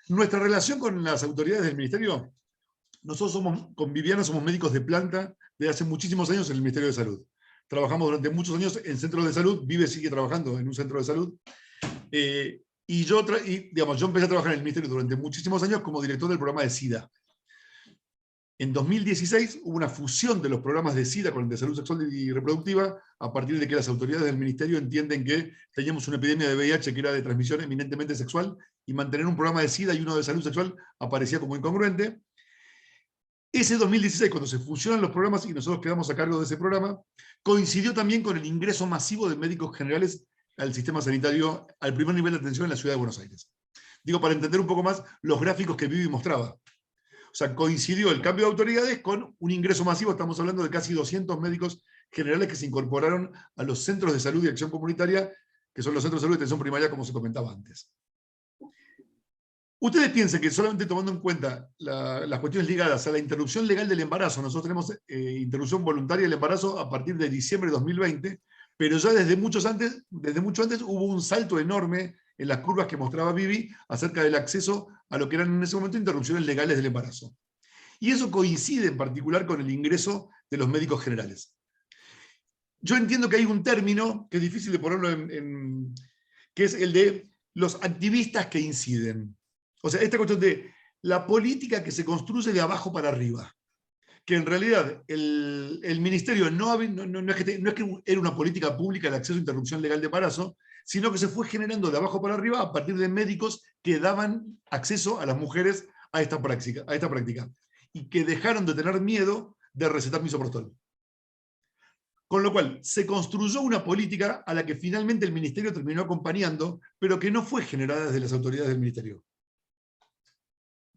nuestra relación con las autoridades del Ministerio. Nosotros con Viviana somos médicos de planta desde hace muchísimos años en el Ministerio de Salud. Trabajamos durante muchos años en centros de salud. Vive sigue trabajando en un centro de salud. Yo empecé a trabajar en el Ministerio durante muchísimos años como director del programa de SIDA. En 2016 hubo una fusión de los programas de SIDA con el de salud sexual y reproductiva, a partir de que las autoridades del Ministerio entienden que teníamos una epidemia de VIH que era de transmisión eminentemente sexual, y mantener un programa de SIDA y uno de salud sexual aparecía como incongruente. Ese 2016, cuando se fusionan los programas y nosotros quedamos a cargo de ese programa, coincidió también con el ingreso masivo de médicos generales al sistema sanitario, al primer nivel de atención en la ciudad de Buenos Aires. Digo, para entender un poco más los gráficos que Vivi mostraba. O sea, coincidió el cambio de autoridades con un ingreso masivo. Estamos hablando de casi 200 médicos generales que se incorporaron a los centros de salud y acción comunitaria, que son los centros de salud y atención primaria, como se comentaba antes. Ustedes piensen que solamente tomando en cuenta las cuestiones ligadas a la interrupción legal del embarazo, nosotros tenemos interrupción voluntaria del embarazo a partir de diciembre de 2020, pero ya desde mucho antes hubo un salto enorme en las curvas que mostraba Vivi acerca del acceso a lo que eran en ese momento interrupciones legales del embarazo. Y eso coincide en particular con el ingreso de los médicos generales. yo entiendo que hay un término que es difícil de ponerlo que es el de los activistas que inciden. O sea, esta cuestión de la política que se construye de abajo para arriba. Que en realidad el ministerio no es que era una política pública de acceso a interrupción legal de embarazo, sino que se fue generando de abajo para arriba a partir de médicos que daban acceso a las mujeres a esta práctica y que dejaron de tener miedo de recetar misoprostol. Con lo cual, se construyó una política a la que finalmente el ministerio terminó acompañando, pero que no fue generada desde las autoridades del ministerio.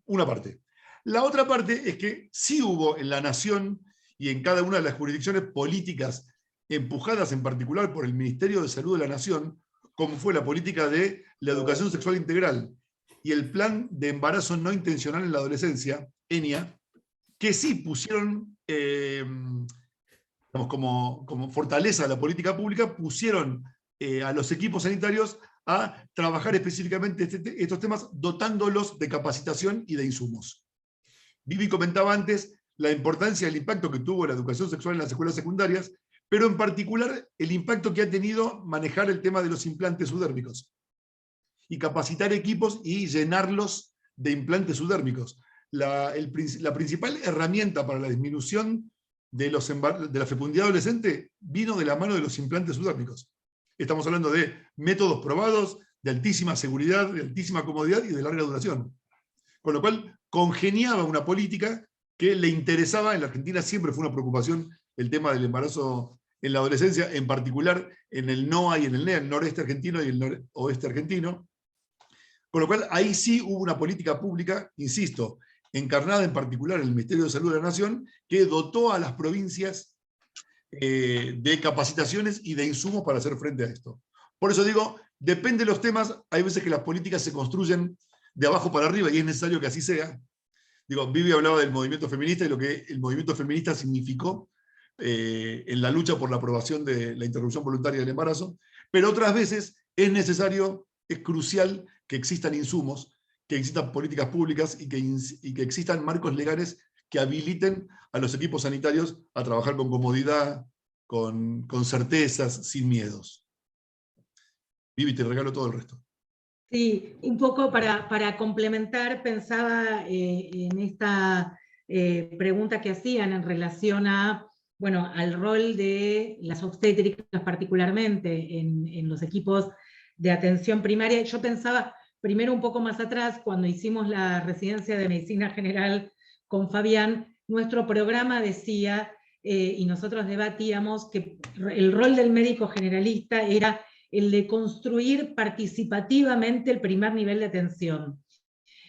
Una parte. La otra parte es que sí hubo en la nación y en cada una de las jurisdicciones políticas empujadas en particular por el Ministerio de Salud de la Nación, como fue la política de la educación sexual integral y el plan de embarazo no intencional en la adolescencia, ENIA, que sí pusieron, como fortaleza de la política pública, pusieron a los equipos sanitarios a trabajar específicamente estos temas, dotándolos de capacitación y de insumos. Vivi comentaba antes la importancia del impacto que tuvo la educación sexual en las escuelas secundarias, pero en particular el impacto que ha tenido manejar el tema de los implantes subdérmicos y capacitar equipos y llenarlos de implantes subdérmicos. La principal herramienta para la disminución de la fecundidad adolescente vino de la mano de los implantes subdérmicos. Estamos hablando de métodos probados, de altísima seguridad, de altísima comodidad y de larga duración. Con lo cual, congeniaba una política que le interesaba. En la Argentina siempre fue una preocupación el tema del embarazo en la adolescencia, en particular en el NOA y en el NEA, el noreste argentino y el noroeste argentino. Con lo cual, ahí sí hubo una política pública, insisto, encarnada en particular en el Ministerio de Salud de la Nación, que dotó a las provincias de capacitaciones y de insumos para hacer frente a esto. Por eso digo, depende de los temas, hay veces que las políticas se construyen de abajo para arriba y es necesario que así sea. Digo, Vivi hablaba del movimiento feminista y lo que el movimiento feminista significó en la lucha por la aprobación de la interrupción voluntaria del embarazo, pero otras veces es necesario, es crucial que existan insumos, que existan políticas públicas y que existan marcos legales que habiliten a los equipos sanitarios a trabajar con comodidad, con certezas, sin miedos. Vivi, te regalo todo el resto. Sí, un poco para complementar, pensaba en esta pregunta que hacían en relación a, bueno, al rol de las obstétricas particularmente en los equipos de atención primaria. Yo pensaba primero un poco más atrás, cuando hicimos la residencia de Medicina General con Fabián, nuestro programa decía, y nosotros debatíamos, que el rol del médico generalista era el de construir participativamente el primer nivel de atención.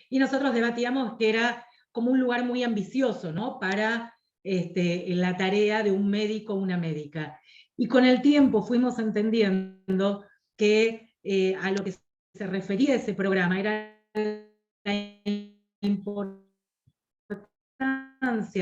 Y nosotros debatíamos que era como un lugar muy ambicioso, ¿no?, para la tarea de un médico o una médica. Y con el tiempo fuimos entendiendo que a lo que se refería ese programa era la importancia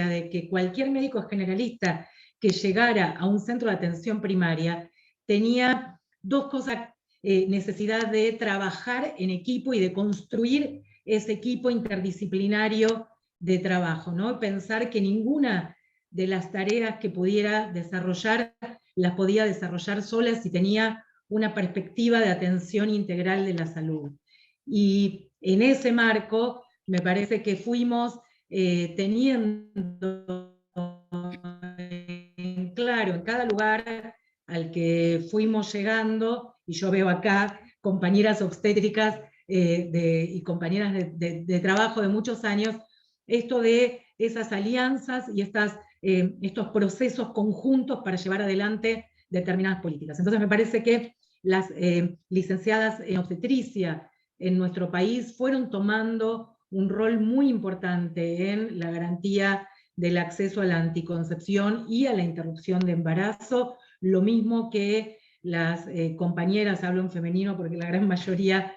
de que cualquier médico generalista que llegara a un centro de atención primaria tenía dos cosas: necesidad de trabajar en equipo y de construir ese equipo interdisciplinario de trabajo, ¿no? Pensar que ninguna de las tareas que pudiera desarrollar las podía desarrollar sola si tenía una perspectiva de atención integral de la salud. Y en ese marco me parece que fuimos teniendo claro en cada lugar al que fuimos llegando, y yo veo acá compañeras obstétricas y compañeras de trabajo de muchos años, esto de esas alianzas y estos procesos conjuntos para llevar adelante determinadas políticas. Entonces me parece que las licenciadas en obstetricia en nuestro país fueron tomando un rol muy importante en la garantía del acceso a la anticoncepción y a la interrupción de embarazo, lo mismo que las compañeras, hablo en femenino porque la gran mayoría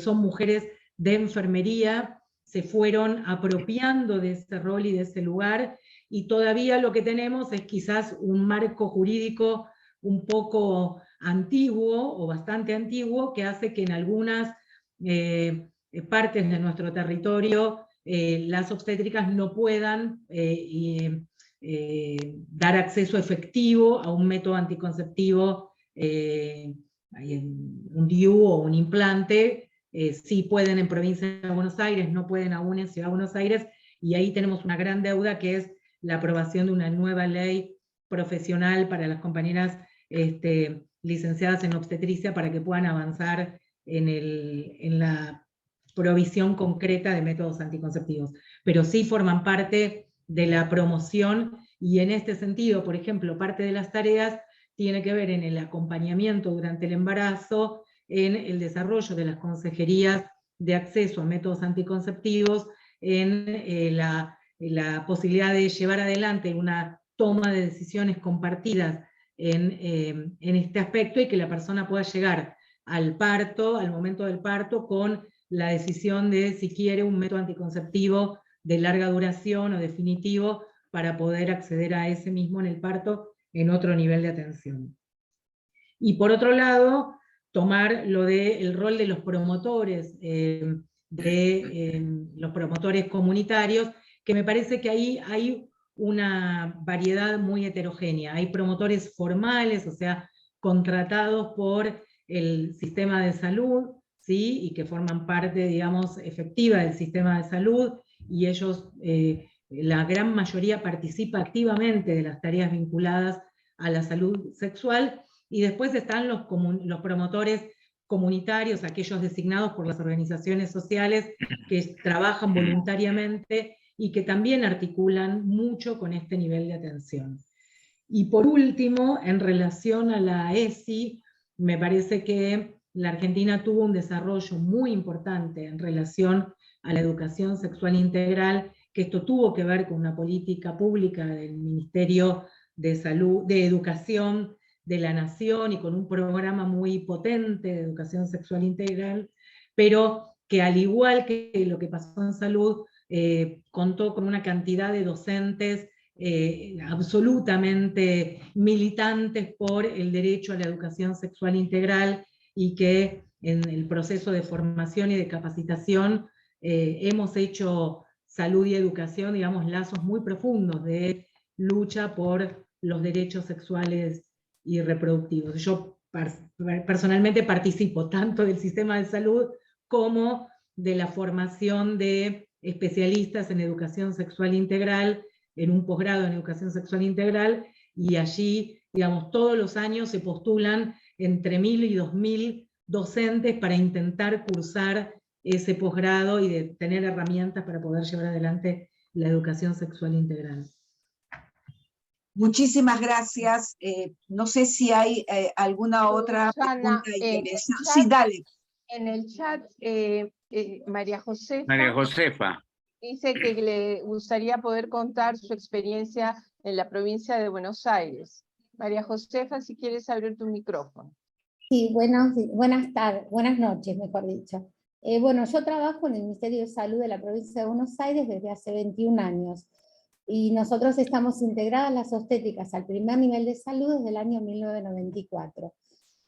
son mujeres de enfermería, se fueron apropiando de ese rol y de ese lugar, y todavía lo que tenemos es quizás un marco jurídico un poco antiguo, o bastante antiguo, que hace que en algunas partes de nuestro territorio las obstétricas no puedan dar acceso efectivo a un método anticonceptivo, un DIU o un implante. Sí pueden en provincia de Buenos Aires, no pueden aún en Ciudad de Buenos Aires, y ahí tenemos una gran deuda que es la aprobación de una nueva ley profesional para las compañeras licenciadas en obstetricia para que puedan avanzar en la provisión concreta de métodos anticonceptivos. Pero sí forman parte de la promoción, y en este sentido, por ejemplo, parte de las tareas tiene que ver en el acompañamiento durante el embarazo, en el desarrollo de las consejerías de acceso a métodos anticonceptivos, en la posibilidad de llevar adelante una toma de decisiones compartidas en este aspecto, y que la persona pueda llegar al parto, al momento del parto, con la decisión de si quiere un método anticonceptivo de larga duración o definitivo, para poder acceder a ese mismo en el parto en otro nivel de atención. Y por otro lado, tomar lo del rol de los promotores, los promotores comunitarios, que me parece que ahí hay una variedad muy heterogénea. Hay promotores formales, o sea, contratados por el sistema de salud, ¿sí? Y que forman parte, digamos, efectiva del sistema de salud, y ellos, la gran mayoría participa activamente de las tareas vinculadas a la salud sexual. Y después están los promotores comunitarios, aquellos designados por las organizaciones sociales que trabajan voluntariamente y que también articulan mucho con este nivel de atención. Y por último, en relación a la ESI, me parece que la Argentina tuvo un desarrollo muy importante en relación a la educación sexual integral, que esto tuvo que ver con una política pública del Ministerio de Salud, de Educación de la Nación, y con un programa muy potente de educación sexual integral, pero que, al igual que lo que pasó en salud, contó con una cantidad de docentes absolutamente militantes por el derecho a la educación sexual integral, y que en el proceso de formación y de capacitación hemos hecho salud y educación, digamos, lazos muy profundos de lucha por los derechos sexuales y reproductivos. Yo personalmente participo tanto del sistema de salud como de la formación de especialistas en educación sexual integral, en un posgrado en educación sexual integral, y allí, digamos, todos los años se postulan entre 1000 y 2000 docentes para intentar cursar ese posgrado y de tener herramientas para poder llevar adelante la educación sexual integral. Muchísimas gracias. No sé si hay alguna otra pregunta. Sí, dale. En el chat, María Josefa. Dice que le gustaría poder contar su experiencia en la provincia de Buenos Aires. María Josefa, si quieres abrir tu micrófono. Sí, buenas tardes, buenas noches, mejor dicho. Bueno, yo trabajo en el Ministerio de Salud de la provincia de Buenos Aires desde hace 21 años. Y nosotros estamos integradas las obstétricas al primer nivel de salud desde el año 1994.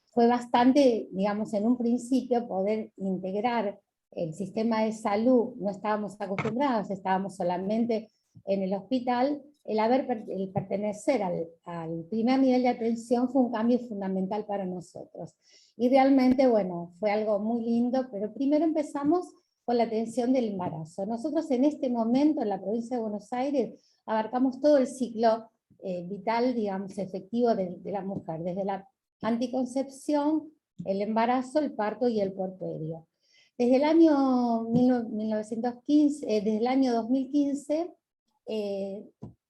Fue bastante, digamos, en un principio poder integrar el sistema de salud. No estábamos acostumbrados, estábamos solamente en el hospital. El pertenecer al primer nivel de atención fue un cambio fundamental para nosotros. Y realmente, bueno, fue algo muy lindo, pero primero empezamos con la atención del embarazo. Nosotros en este momento en la provincia de Buenos Aires abarcamos todo el ciclo vital, digamos, efectivo de la mujer, desde la anticoncepción, el embarazo, el parto y el puerperio. Desde el año 1915, desde el año 2015,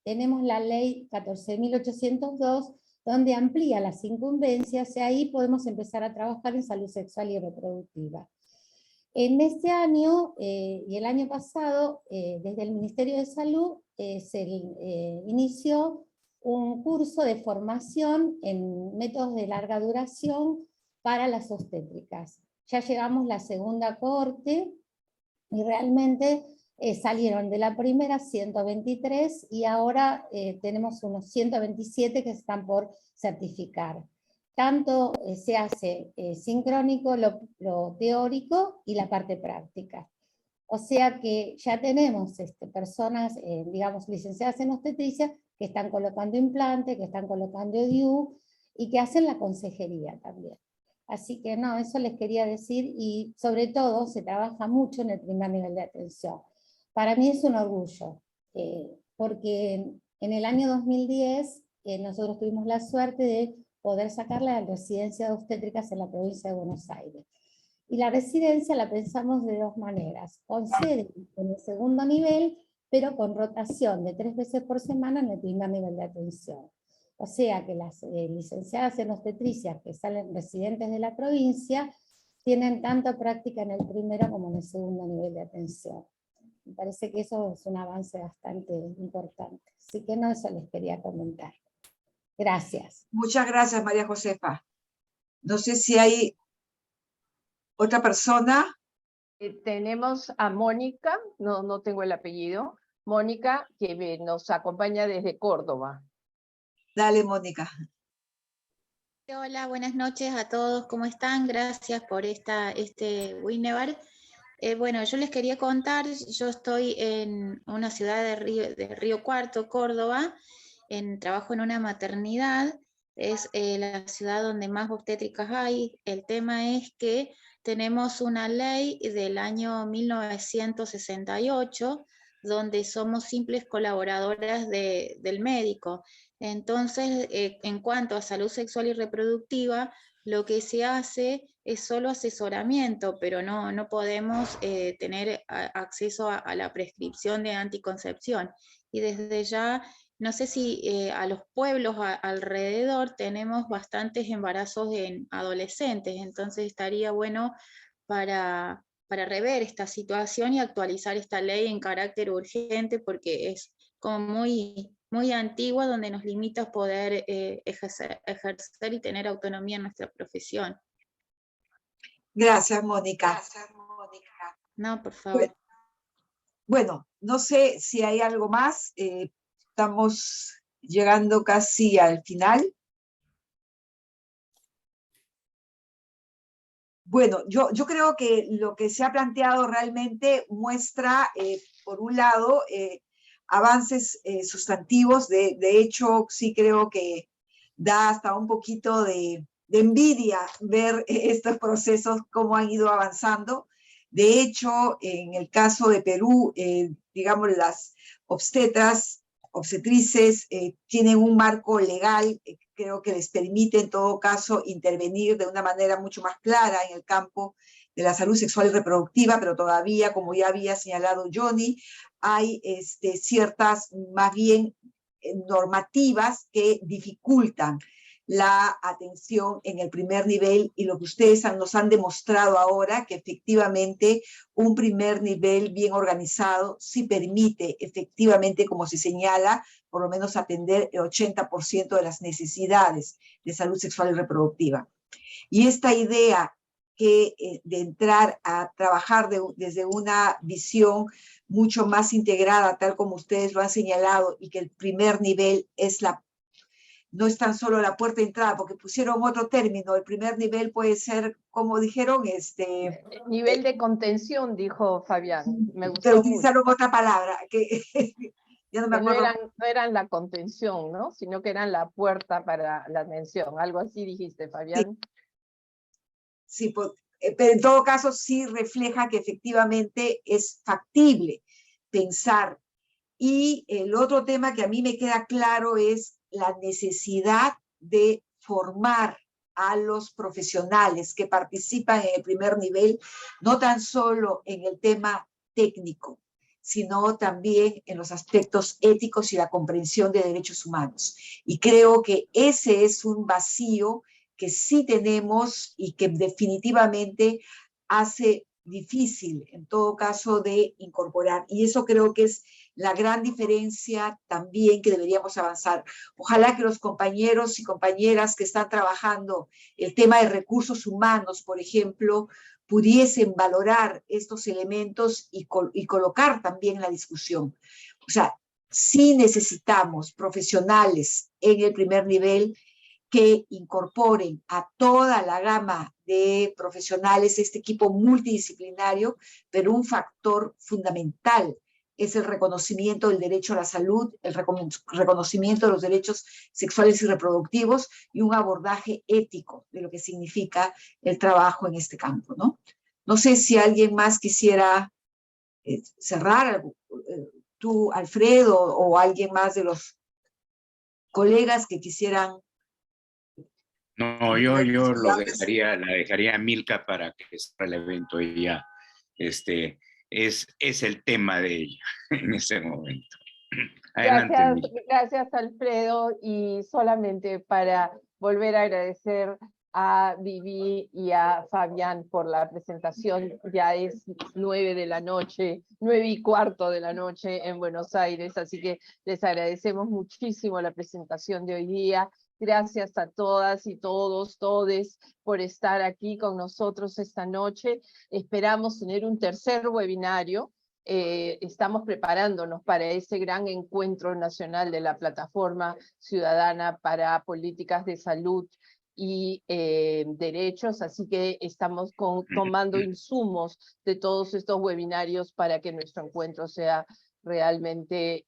tenemos la ley 14.802, donde amplía las incumbencias, y ahí podemos empezar a trabajar en salud sexual y reproductiva. En este año y el año pasado, desde el Ministerio de Salud, se inició un curso de formación en métodos de larga duración para las obstétricas. Ya llegamos la segunda cohorte, y realmente salieron de la primera 123, y ahora tenemos unos 127 que están por certificar. Tanto se hace sincrónico, lo teórico y la parte práctica. O sea que ya tenemos personas, digamos, licenciadas en obstetricia, que están colocando implantes, que están colocando DIU y que hacen la consejería también. Así que no, eso les quería decir, y sobre todo se trabaja mucho en el primer nivel de atención. Para mí es un orgullo, porque en el año 2010 nosotros tuvimos la suerte de poder sacar la residencia de obstétricas en la provincia de Buenos Aires. Y la residencia la pensamos de dos maneras, con sede en el segundo nivel, pero con rotación de 3 veces por semana en el primer nivel de atención. O sea que las licenciadas en obstetricia que salen residentes de la provincia tienen tanta práctica en el primero como en el segundo nivel de atención. Me parece que eso es un avance bastante importante. Así que no, eso les quería comentar. Gracias. Muchas gracias, María Josefa. No sé si hay otra persona. Tenemos a Mónica, no tengo el apellido, Mónica, que nos acompaña desde Córdoba. Dale, Mónica. Hola, buenas noches a todos, ¿cómo están? Gracias por este webinar. Bueno, yo les quería contar, yo estoy en una ciudad de Río Cuarto, Córdoba, trabajo en una maternidad, es la ciudad donde más obstétricas hay. El tema es que tenemos una ley del año 1968, donde somos simples colaboradoras del médico. Entonces, en cuanto a salud sexual y reproductiva, lo que se hace es solo asesoramiento, pero no podemos tener acceso a la prescripción de anticoncepción. Y desde ya, no sé si a los pueblos alrededor tenemos bastantes embarazos en adolescentes, entonces estaría bueno para rever esta situación y actualizar esta ley en carácter urgente, porque es como muy antigua, donde nos limita a poder ejercer y tener autonomía en nuestra profesión. Gracias, Mónica. No, por favor. Bueno, no sé si hay algo más. Estamos llegando casi al final. Bueno, yo creo que lo que se ha planteado realmente muestra, por un lado, avances sustantivos. De hecho, sí creo que da hasta un poquito de envidia ver estos procesos, cómo han ido avanzando. De hecho, en el caso de Perú, digamos, las obstetrices tienen un marco legal, creo que les permite en todo caso intervenir de una manera mucho más clara en el campo de la salud sexual y reproductiva, pero todavía, como ya había señalado Johnny, hay ciertas, más bien, normativas que dificultan la atención en el primer nivel, y lo que ustedes nos han demostrado ahora, que efectivamente un primer nivel bien organizado sí permite efectivamente, como se señala, por lo menos atender el 80% de las necesidades de salud sexual y reproductiva. Y esta idea de entrar a trabajar desde una visión mucho más integrada, tal como ustedes lo han señalado, y que el primer nivel no es tan solo la puerta de entrada, porque pusieron otro término. El primer nivel puede ser, como dijeron, nivel de contención, dijo Fabián. Me gustó pero utilizaron mucho. otra palabra, que ya no me acuerdo. No eran la contención, ¿no? Sino que eran la puerta para la atención. Algo así dijiste, Fabián. Sí, pero en todo caso sí refleja que efectivamente es factible pensar. Y el otro tema que a mí me queda claro es la necesidad de formar a los profesionales que participan en el primer nivel, no tan solo en el tema técnico, sino también en los aspectos éticos y la comprensión de derechos humanos. Y creo que ese es un vacío que sí tenemos y que definitivamente hace difícil, en todo caso, de incorporar. Y eso creo que es la gran diferencia también que deberíamos avanzar. Ojalá que los compañeros y compañeras que están trabajando el tema de recursos humanos, por ejemplo, pudiesen valorar estos elementos y colocar también en la discusión. O sea, sí necesitamos profesionales en el primer nivel que incorporen a toda la gama de profesionales, este equipo multidisciplinario, pero un factor fundamental es el reconocimiento del derecho a la salud, el reconocimiento de los derechos sexuales y reproductivos y un abordaje ético de lo que significa el trabajo en este campo, ¿no? No sé si alguien más quisiera cerrar, tú, Alfredo, o alguien más de los colegas que quisieran. No, yo la dejaría a Milka para que cierre el evento. Ella, es el tema de ella en ese momento. Adelante, gracias, Alfredo, y solamente para volver a agradecer a Vivi y a Fabián por la presentación. Ya es 9 de la noche, 9:15 de la noche en Buenos Aires, así que les agradecemos muchísimo la presentación de hoy día. Gracias a todas y todos, todes, por estar aquí con nosotros esta noche. Esperamos tener un tercer webinario. Estamos preparándonos para ese gran encuentro nacional de la Plataforma Ciudadana para Políticas de Salud y derechos, así que estamos tomando insumos de todos estos webinarios para que nuestro encuentro sea realmente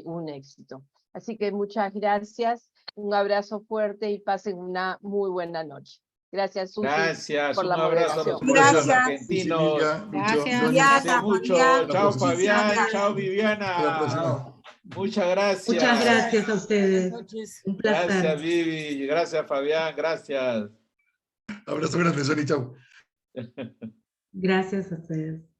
un éxito. Así que muchas gracias, un abrazo fuerte y pasen una muy buena noche. Gracias, Susi, gracias, por la un abrazo a los moderación. colegas argentinos. Viviana, Mucho. Chao, Fabián. Gracias. Chao, Viviana. Muchas gracias. Muchas gracias a ustedes. Un placer. Gracias, Vivi. Gracias, Fabián. Gracias. Abrazo grande, Sony. Chao. Gracias a ustedes.